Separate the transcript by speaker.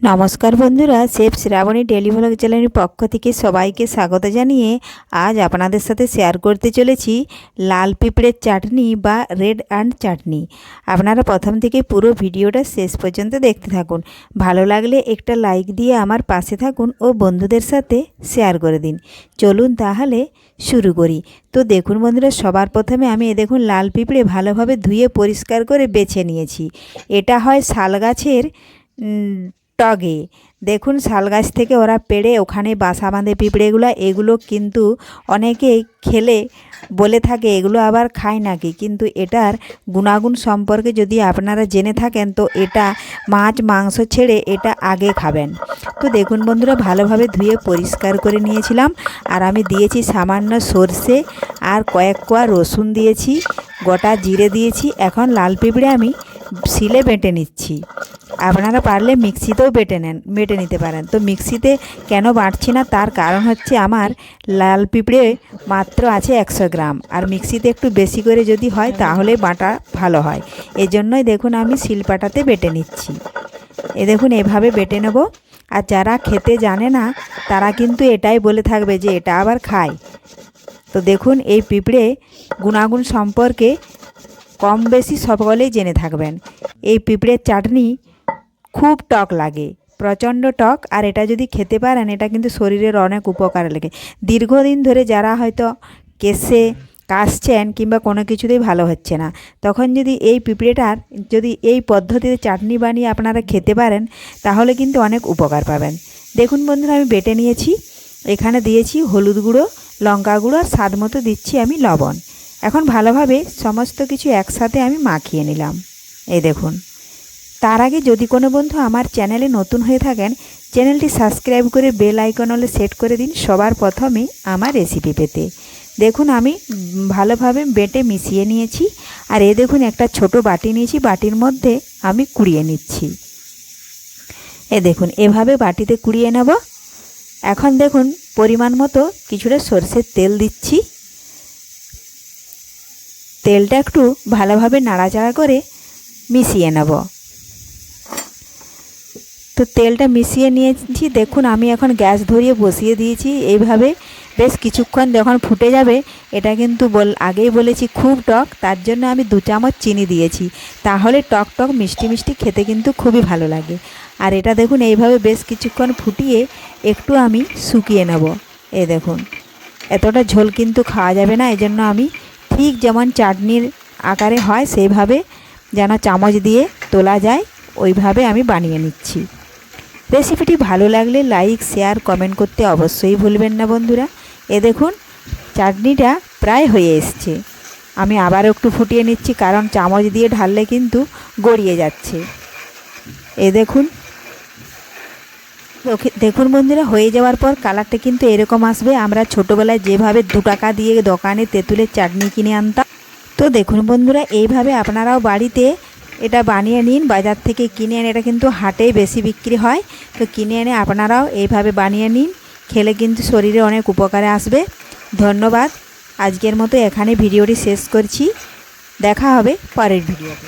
Speaker 1: নমস্কার বন্ধুরা, chef Shrabani daily vlog চ্যানেলের পক্ষ থেকে সবাইকে স্বাগত জানিয়ে আজ আপনাদের সাথে শেয়ার করতে চলেছি লাল পিঁপড়ের চাটনি বা রেড অ্যান্ড চাটনি। আপনারা প্রথম থেকে পুরো ভিডিওটা শেষ পর্যন্ত দেখতে থাকুন। ভালো লাগলে একটা লাইক দিয়ে আমার পাশে থাকুন ও বন্ধুদের সাথে শেয়ার করে দিন। চলুন তাহলে শুরু করি। তো দেখুন বন্ধুরা, সবার প্রথমে আমি দেখুন লাল পিঁপড়ে ভালোভাবে ধুয়ে পরিষ্কার করে বেছে নিয়েছি। এটা হয় শাল গাছের টগে। দেখুন শাল গাছ থেকে ওরা পেড়ে ওখানে বাসা বাঁধে পিঁপড়েগুলো। এগুলো কিন্তু অনেকেই খেলে বলে থাকে এগুলো আবার খায় নাকি, কিন্তু এটার গুণাগুণ সম্পর্কে যদি আপনারা জেনে থাকেন তো এটা মাছ মাংস ছেড়ে এটা আগে খাবেন। তো দেখুন বন্ধুরা, ভালোভাবে ধুয়ে পরিষ্কার করে নিয়েছিলাম। আর আমি দিয়েছি সামান্য সর্ষে আর কয়েক কোয়া রসুন দিয়েছি, গোটা জিরে দিয়েছি। এখন লাল পিঁপড়ে আমি শিলে বেটে নিচ্ছি। আপনারা পারলে মিক্সিতেও বেটে নিতে পারেন। তো মিক্সিতে কেন বাটছি না, তার কারণ হচ্ছে আমার লাল পিঁপড়ে মাত্র আছে 100 গ্রাম, আর মিক্সিতে একটু বেশি করে যদি হয় তাহলে বাটা ভালো হয়। এজন্যই দেখুন আমি শিলপাটাতে বেটে নিচ্ছি। দেখুন এভাবে বেটে নেব। আর যারা খেতে জানে না তারা কিন্তু এটাই বলে থাকবে যে এটা আবার খায়। তো দেখুন এই পিঁপড়ে গুণাগুণ সম্পর্কে কম বেশি সকলেই জেনে থাকবেন। এই পিঁপড়ের চাটনি খুব টক লাগে, প্রচণ্ড টক। আর এটা যদি খেতে পারেন এটা কিন্তু শরীরের অনেক উপকার লাগে। দীর্ঘদিন ধরে যারা হয়তো কেসে কাশছেন কিংবা কোনো কিছুতেই ভালো হচ্ছে না, তখন যদি এই পিঁপড়েটার যদি এই পদ্ধতিতে চাটনি বানিয়ে আপনারা খেতে পারেন তাহলে কিন্তু অনেক উপকার পাবেন। দেখুন বন্ধুরা, আমি বেটে নিয়েছি। এখানে দিয়েছি হলুদ গুঁড়ো, লঙ্কা গুঁড়ো আর স্বাদ মতো দিচ্ছি আমি লবণ। এখন ভালোভাবে সমস্ত কিছু একসাথে আমি মাখিয়ে নিলাম। এই দেখুন। তার আগে যদি কোনো বন্ধু আমার চ্যানেলে নতুন হয়ে থাকেন, চ্যানেলটি সাবস্ক্রাইব করে বেল আইকন হলে সেট করে দিন সবার প্রথমে আমার রেসিপি পেতে। দেখুন আমি ভালোভাবে বেটে মিশিয়ে নিয়েছি। আর দেখুন একটা ছোট বাটি নিয়েছি, বাটির মধ্যে আমি কুড়িয়ে নিচ্ছি। দেখুন এভাবে বাটিতে কুড়িয়ে নেব। এখন দেখুন পরিমাণ মতো কিছুটা সরষের তেল দিচ্ছি। তেলটা একটু ভালোভাবে নাড়াচাড়া করে মিশিয়ে নেব। তো তেলটা মিশিয়ে নিয়েছি। দেখুন আমি এখন গ্যাস ধরিয়ে বসিয়ে দিয়েছি। এইভাবে বেশ কিছুক্ষণ যখন ফুটে যাবে, এটা কিন্তু আগেই বলেছি খুব টক, তার জন্য আমি 2 চামচ চিনি দিয়েছি। তাহলে টক টক মিষ্টি মিষ্টি খেতে কিন্তু খুবই ভালো লাগে। আর এটা দেখুন এইভাবে বেশ কিছুক্ষণ ফুটিয়ে একটু আমি শুকিয়ে নেব। দেখুন এতটা ঝোল কিন্তু খাওয়া যাবে না, এজন্য আমি ঠিক যেমন চাটনির আকারে হয় সেইভাবে যেন চামচ দিয়ে তোলা যায় ওইভাবে আমি বানিয়ে নিচ্ছি। রেসিপিটি ভালো লাগলে লাইক শেয়ার কমেন্ট করতে অবশ্যই ভুলবেন না বন্ধুরা। দেখুন চাটনিটা প্রায় হয়ে এসছে। আমি আবার একটু ফুটিয়ে নিচ্ছি, কারণ চামচ দিয়ে ঢাললে কিন্তু গড়িয়ে যাচ্ছে। দেখুন বন্ধুরা, হয়ে যাওয়ার পর কালারটা কিন্তু এরকম আসবে। আমরা ছোটোবেলায় যেভাবে 2 টাকা দিয়ে দোকানে তেঁতুলের চাটনি কিনে আনতাম, তো দেখুন বন্ধুরা এইভাবে আপনারাও বাড়িতে এটা বানিয়ে নিন। বাজার থেকে কিনে এনে, এটা কিন্তু হাটেই বেশি বিক্রি হয়, তো কিনে এনে আপনারাও এইভাবে বানিয়ে নিন। খেলে কিন্তু শরীরে অনেক উপকারে আসবে। ধন্যবাদ। আজকের মতো এখানে ভিডিওটি শেষ করছি। দেখা হবে পরের ভিডিওতে।